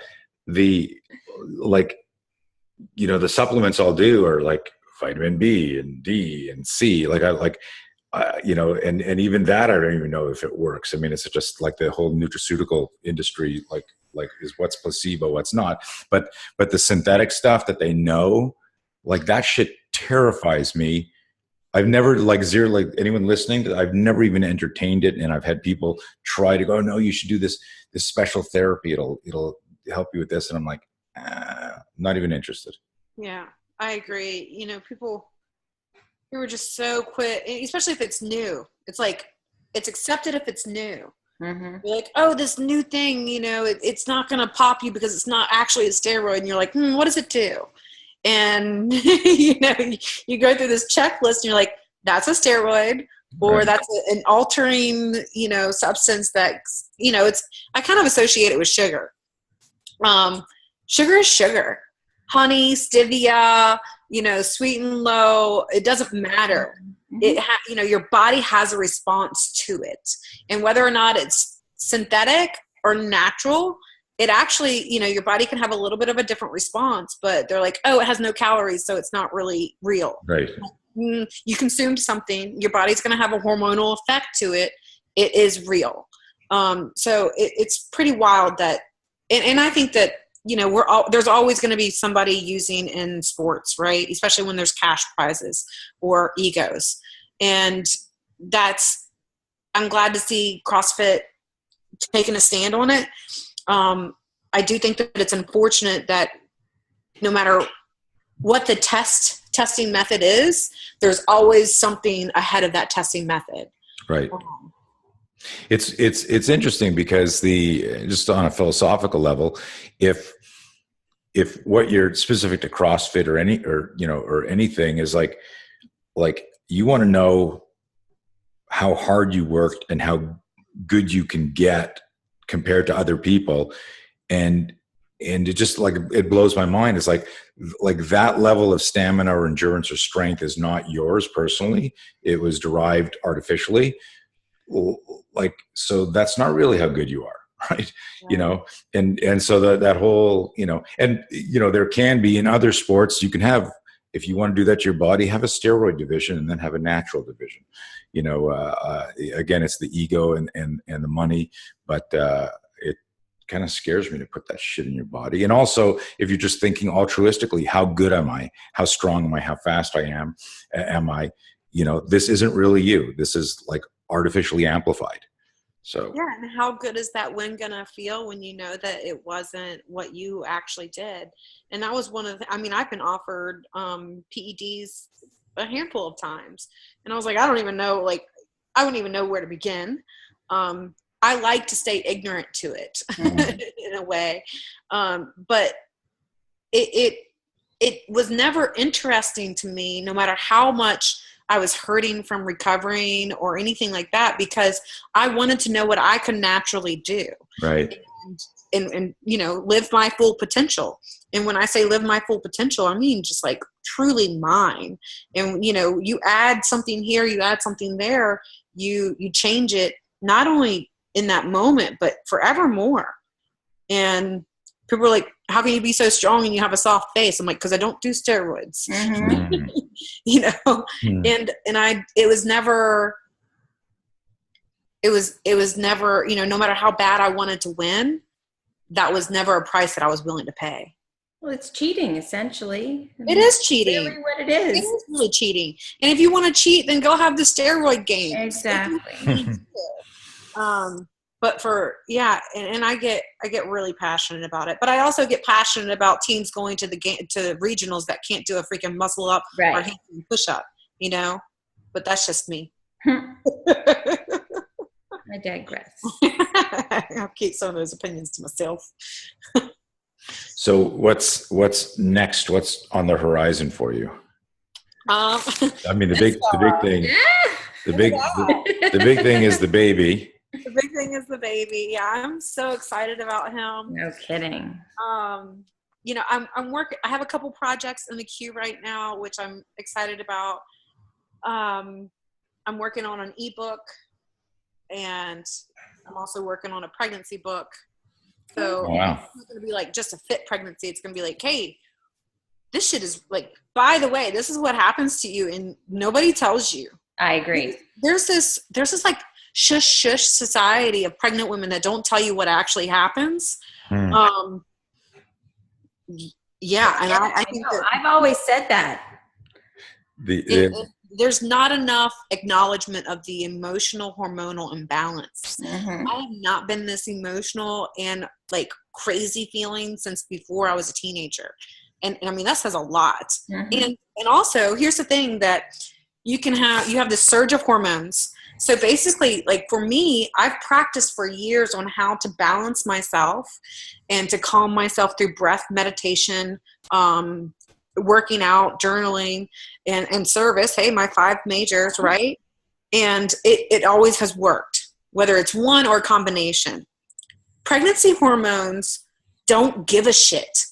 supplements I'll do are like vitamin B and D and C. And even that, I don't even know if it works. I mean, it's just like the whole nutraceutical industry, like is what's placebo, what's not. But the synthetic stuff that they know, like that shit terrifies me. I've never like anyone listening, I've never even entertained it. And I've had people try to go, no, you should do this special therapy. It'll help you with this. And I'm like, not even interested. Yeah, I agree. You know, people who are just so quick, especially if it's new. It's like, it's accepted if it's new. Mm-hmm. You're like, oh, this new thing, you know, it's not going to pop you because it's not actually a steroid. And you're like, what does it do? And, you know, you go through this checklist and you're like, that's a steroid, or right. That's an altering, you know, substance that, you know, I kind of associate it with sugar. Sugar is sugar. Honey, stevia, you know, sweet and low, it doesn't matter. Mm-hmm. You know, your body has a response to it. And whether or not it's synthetic or natural, it actually, you know, your body can have a little bit of a different response, but they're like, oh, it has no calories, so it's not really real. Right. You consumed something, your body's going to have a hormonal effect to it. It is real. So it's pretty wild that, and I think that, you know, there's always going to be somebody using in sports, right? Especially when there's cash prizes or egos. And I'm glad to see CrossFit taking a stand on it. I do think that it's unfortunate that no matter what the testing method is, there's always something ahead of that testing method. Right. It's interesting because just on a philosophical level, if what you're specific to CrossFit or anything is like you want to know how hard you worked and how good you can get compared to other people, and it just like it blows my mind. It's like that level of stamina or endurance or strength is not yours personally. It was derived artificially. Like, so that's not really how good you are, right? You know, and so that whole, you know, and you know, there can be in other sports, you can have, if you want to do that to your body, have a steroid division and then have a natural division. You know, again, it's the ego and the money, but it kind of scares me to put that shit in your body. And also, if you're just thinking altruistically, how good am I? How strong am I? How fast am I? You know, this isn't really you. This is like artificially amplified. So yeah, and how good is that win gonna feel when you know that it wasn't what you actually did? And that was one of the, I mean, I've been offered PEDs a handful of times, and I was like, I don't even know, like, I wouldn't even know where to begin. I like to stay ignorant to it in a way, but it was never interesting to me, no matter how much I was hurting from recovering or anything like that, because I wanted to know what I could naturally do. Right. And you know, live my full potential. And when I say live my full potential, I mean just like truly mine. And, you know, you add something here, you add something there, you change it, not only in that moment, but forevermore. And people are like, how can you be so strong and you have a soft face? I'm like, because I don't do steroids. Mm-hmm. You know, and it was never, you know, no matter how bad I wanted to win, that was never a price that I was willing to pay. Well, it's cheating, essentially. It is cheating. Really what it is. It is really cheating. And if you want to cheat, then go have the steroid game. Exactly. But and I get really passionate about it. But I also get passionate about teams going to to regionals that can't do a freaking muscle up or handstand push up, you know. But that's just me. I digress. I'll keep some of those opinions to myself. So what's next? What's on the horizon for you? I mean, the big thing. The big thing is the baby. The big thing is the baby. Yeah, I'm so excited about him. No kidding. You know, I'm working. I have a couple projects in the queue right now, which I'm excited about. I'm working on an ebook, and I'm also working on a pregnancy book. So wow. It's not going to be like just a fit pregnancy. It's going to be like, hey, this shit is like, by the way, this is what happens to you, and nobody tells you. I agree. There's this like shush society of pregnant women that don't tell you what actually happens. Yeah, and I think I've always said that. There's not enough acknowledgement of the emotional hormonal imbalance. Mm-hmm. I have not been this emotional and like crazy feeling since before I was a teenager. And I mean, that says a lot. Mm-hmm. And also, here's the thing that you have this surge of hormones. So basically, like for me, I've practiced for years on how to balance myself and to calm myself through breath meditation, working out, journaling, and service. Hey, my 5 majors, right? And it always has worked, whether it's one or a combination. Pregnancy hormones don't give a shit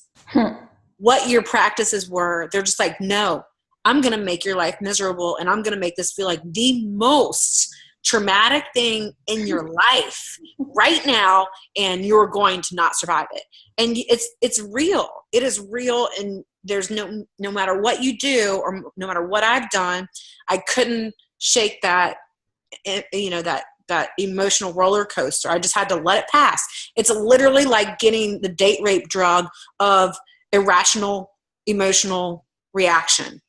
what your practices were. They're just like, no, I'm going to make your life miserable, and I'm going to make this feel like the most traumatic thing in your life right now, and you're going to not survive it. And it's real. It is real, and there's no matter what you do or no matter what I've done, I couldn't shake that, that emotional roller coaster. I just had to let it pass. It's literally like getting the date rape drug of irrational emotional reaction.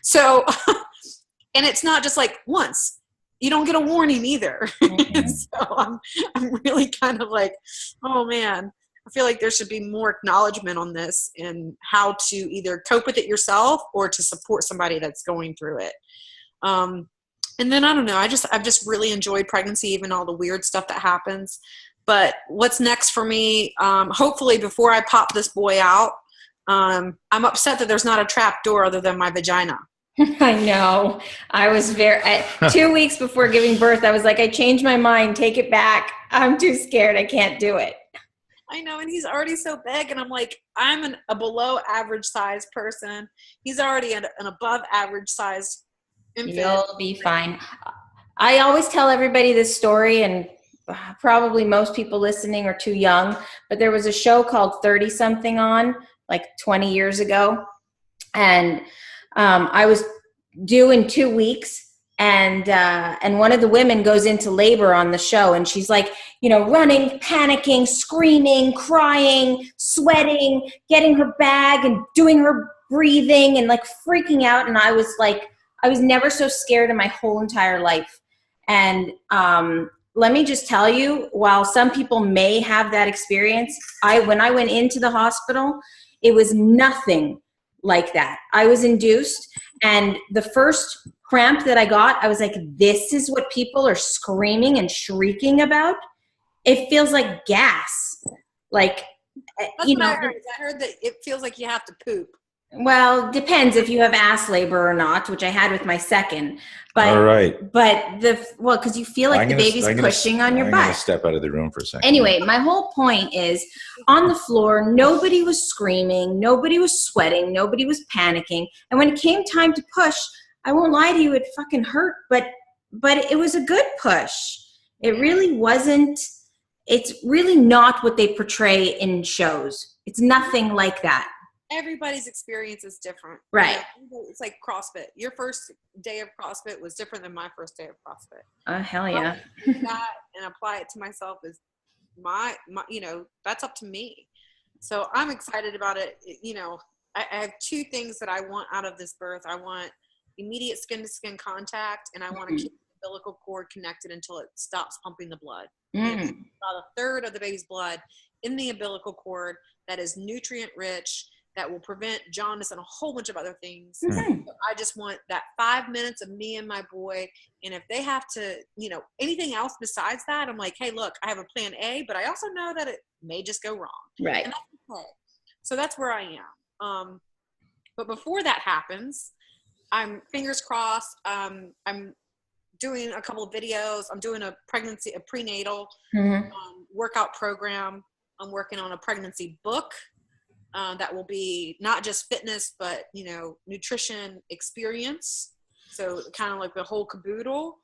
So, and it's not just like once. You don't get a warning either. Mm-hmm. So I'm really kind of like, oh man, I feel like there should be more acknowledgement on this and how to either cope with it yourself or to support somebody that's going through it. And then I don't know, I've just really enjoyed pregnancy, even all the weird stuff that happens. But what's next for me? Hopefully before I pop this boy out, I'm upset that there's not a trap door other than my vagina. I know. I was 2 weeks before giving birth, I was like, I changed my mind. Take it back. I'm too scared. I can't do it. I know. And he's already so big. And I'm like, I'm a below average size person. He's already an above average size infant. You'll be fine. I always tell everybody this story, and probably most people listening are too young, but there was a show called 30 something on like 20 years ago. And I was due in 2 weeks, and one of the women goes into labor on the show, and she's like, running, panicking, screaming, crying, sweating, getting her bag and doing her breathing and like freaking out. And I was never so scared in my whole entire life. And let me just tell you, while some people may have that experience, when I went into the hospital, it was nothing like that. I was induced, and the first cramp that I got, I was like, this is what people are screaming and shrieking about? It feels like gas. Like, That's what I heard. I heard that it feels like you have to poop. Well, depends if you have ass labor or not, which I had with my second. But, all right. But because you feel like the baby's pushing on your butt. I'm going to step out of the room for a second. Anyway, my whole point is, on the floor, nobody was screaming, nobody was sweating, nobody was panicking. And when it came time to push, I won't lie to you, it fucking hurt, but it was a good push. It really wasn't. It's really not what they portray in shows. It's nothing like that. Everybody's experience is different. Right. It's like CrossFit. Your first day of CrossFit was different than my first day of CrossFit. Hell yeah. That and apply it to myself is my that's up to me. So I'm excited about it. I have 2 things that I want out of this birth. I want immediate skin-to-skin contact, and I want to keep the umbilical cord connected until it stops pumping the blood. About a third of the baby's blood in the umbilical cord that is nutrient-rich, that will prevent jaundice and a whole bunch of other things. So I just want that 5 minutes of me and my boy. And if they have to, anything else besides that, I'm like, hey, look, I have a plan A, but I also know that it may just go wrong. Right. And that's okay. So that's where I am. But before that happens, I'm fingers crossed. I'm doing a couple of videos. I'm doing a prenatal workout program. I'm working on a pregnancy book. That will be not just fitness, but, nutrition experience. So kind of like the whole caboodle.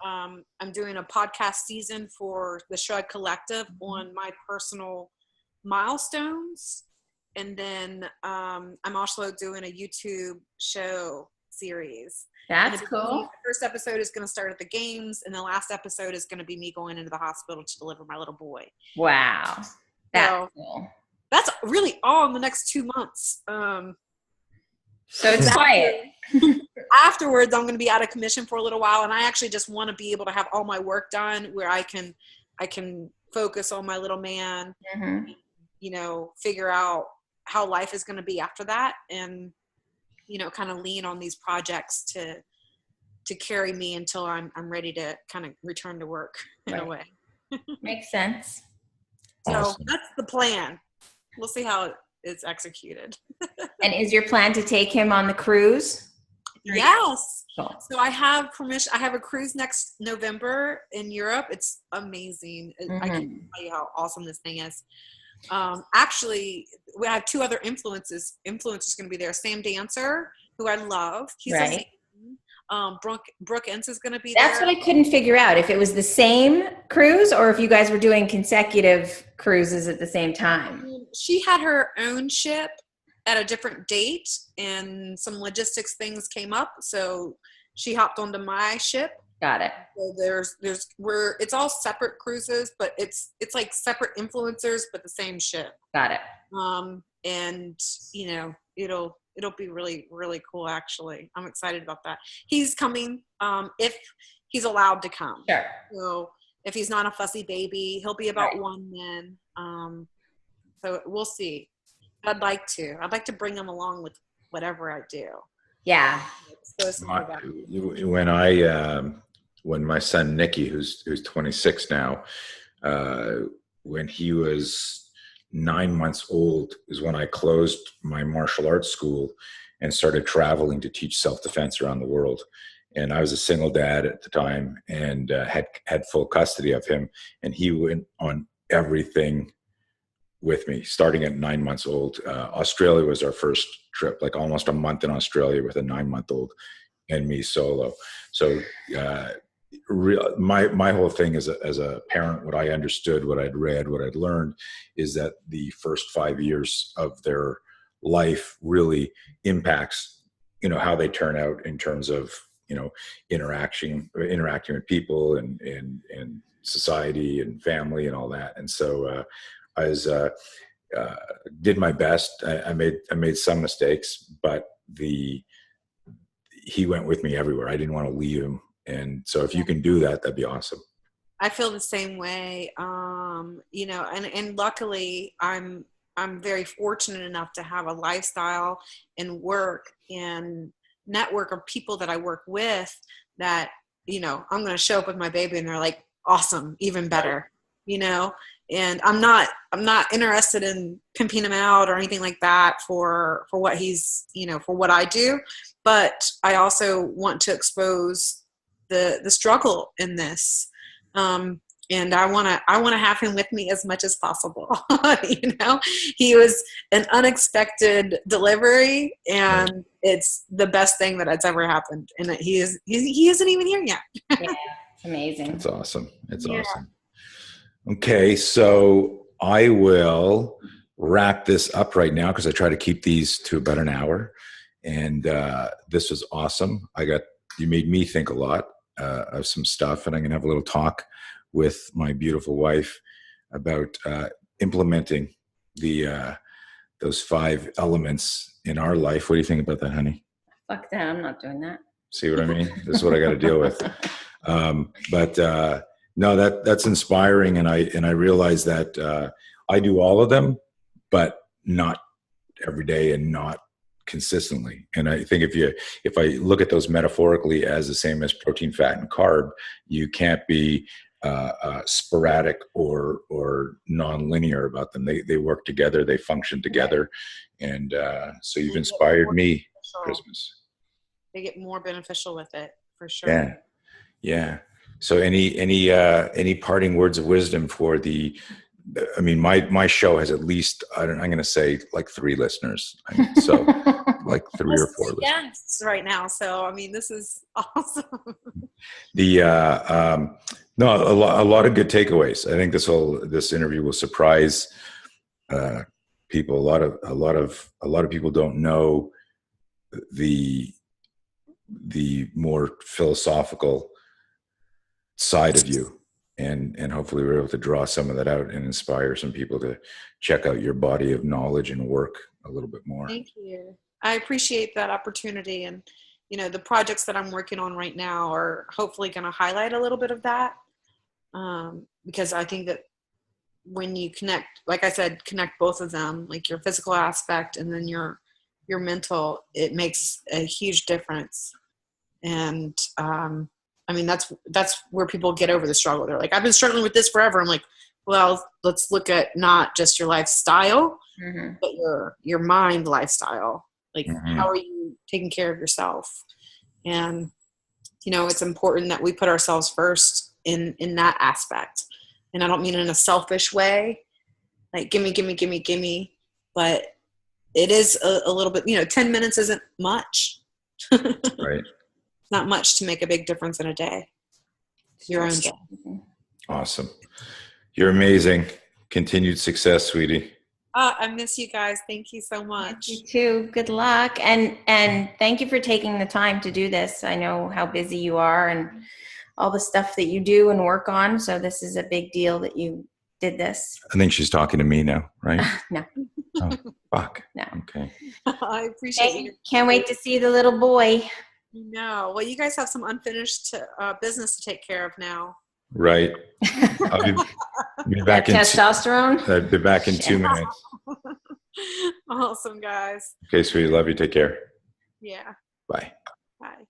I'm doing a podcast season for the Shrug Collective on my personal milestones. And then I'm also doing a YouTube show series. That's cool. The first episode is going to start at the games, and the last episode is going to be me going into the hospital to deliver my little boy. Wow. That's cool. That's really all in the next 2 months. So it's quiet. Afterwards, I'm going to be out of commission for a little while, and I actually just want to be able to have all my work done where I can focus on my little man, you know, figure out how life is going to be after that, and, you know, kind of lean on these projects to carry me until I'm ready to kind of return to work in a way. Makes sense. So Awesome. that's the plan. We'll see how it's executed. And is your plan to take him on the cruise? Yes. Cool. So I have permission. I have a cruise next November in Europe. It's amazing. I can't tell you how awesome this thing is. Actually, we have two other influencers going to be there. Sam Dancer, who I love. He's amazing. Brooke Entz is going to be there. That's what I couldn't figure out, if it was the same cruise or if you guys were doing consecutive cruises at the same time. She had her own ship at a different date, and some logistics things came up, so she hopped onto my ship. Got it. So it's all separate cruises, but it's like separate influencers, but the same ship. Got it. And you know, it'll be really, really cool. Actually, I'm excited about that. He's coming, if he's allowed to come. Sure. So if he's not a fussy baby, he'll be about 1 then. So we'll see. I'd like to bring him along with whatever I do. Yeah. When my son Nicky, who's 26 now, when he was 9 months old, is when I closed my martial arts school and started traveling to teach self-defense around the world. And I was a single dad at the time, and had full custody of him. And he went on everything with me, starting at 9 months old. Australia was our first trip, like almost a month in Australia with a 9-month-old and me solo. So my whole thing as a parent, what I understood, what I'd read, what I'd learned, is that the first 5 years of their life really impacts, you know, how they turn out in terms of, you know, interacting with people and society and family and all that. And so I did my best. I made some mistakes, but he went with me everywhere. I didn't want to leave him. And so if you can do that, that'd be awesome. I feel the same way. You know, and luckily I'm very fortunate enough to have a lifestyle and work and network of people that I work with that, you know, I'm going to show up with my baby and they're like, awesome, even better, you know? And I'm not interested in pimping him out or anything like that for what he's, you know, for what I do. But I also want to expose the struggle in this. And I want to have him with me as much as possible. You know, he was an unexpected delivery, and it's the best thing that has ever happened. And he isn't even here yet. Yeah, it's amazing. It's awesome. It's awesome. Okay, so I will wrap this up right now because I try to keep these to about an hour. And this was awesome. You made me think a lot of some stuff, and I'm going to have a little talk with my beautiful wife about implementing those 5 elements in our life. What do you think about that, honey? Fuck that, I'm not doing that. See what I mean? This is what I got to deal with. No, that's inspiring, and I realize that I do all of them, but not every day and not consistently. And I think if I look at those metaphorically as the same as protein, fat, and carb, you can't be sporadic or non-linear about them. They work together, they function together, and so you've inspired me, Christmas. They get more beneficial with it, for sure. Yeah. So any parting words of wisdom for I mean, my show has at least, I'm going to say like 3 listeners. So like 3 or 4 listeners. Yes, right now. So, I mean, this is awesome. No, a lot of good takeaways. I think this interview will surprise people. A lot of people don't know the more philosophical side of you, and hopefully we're able to draw some of that out and inspire some people to check out your body of knowledge and work a little bit more. Thank you. I appreciate that opportunity, and the projects that I'm working on right now are hopefully going to highlight a little bit of that. Because I think that when you connect, like I said, connect both of them, like your physical aspect and then your mental, it makes a huge difference. And, I mean, that's where people get over the struggle. They're like, I've been struggling with this forever. I'm like, well, let's look at not just your lifestyle, but your mind lifestyle. Like, how are you taking care of yourself? And, it's important that we put ourselves first in that aspect. And I don't mean in a selfish way, like gimme, but it is a little bit, 10 minutes isn't much. Right. It's not much to make a big difference in a day. Your own day. Awesome. You're amazing. Continued success, sweetie. I miss you guys. Thank you so much. You too. Good luck. And thank you for taking the time to do this. I know how busy you are and all the stuff that you do and work on. So this is a big deal that you did this. I think she's talking to me now, right? No. Oh, fuck. No. Okay. I appreciate you. Can't wait to see the little boy. No. Well, you guys have some unfinished business to take care of now. Right. I'll be back in testosterone. I'll be back in 2 minutes. Awesome, guys. Okay, sweetie. Love you. Take care. Yeah. Bye. Bye.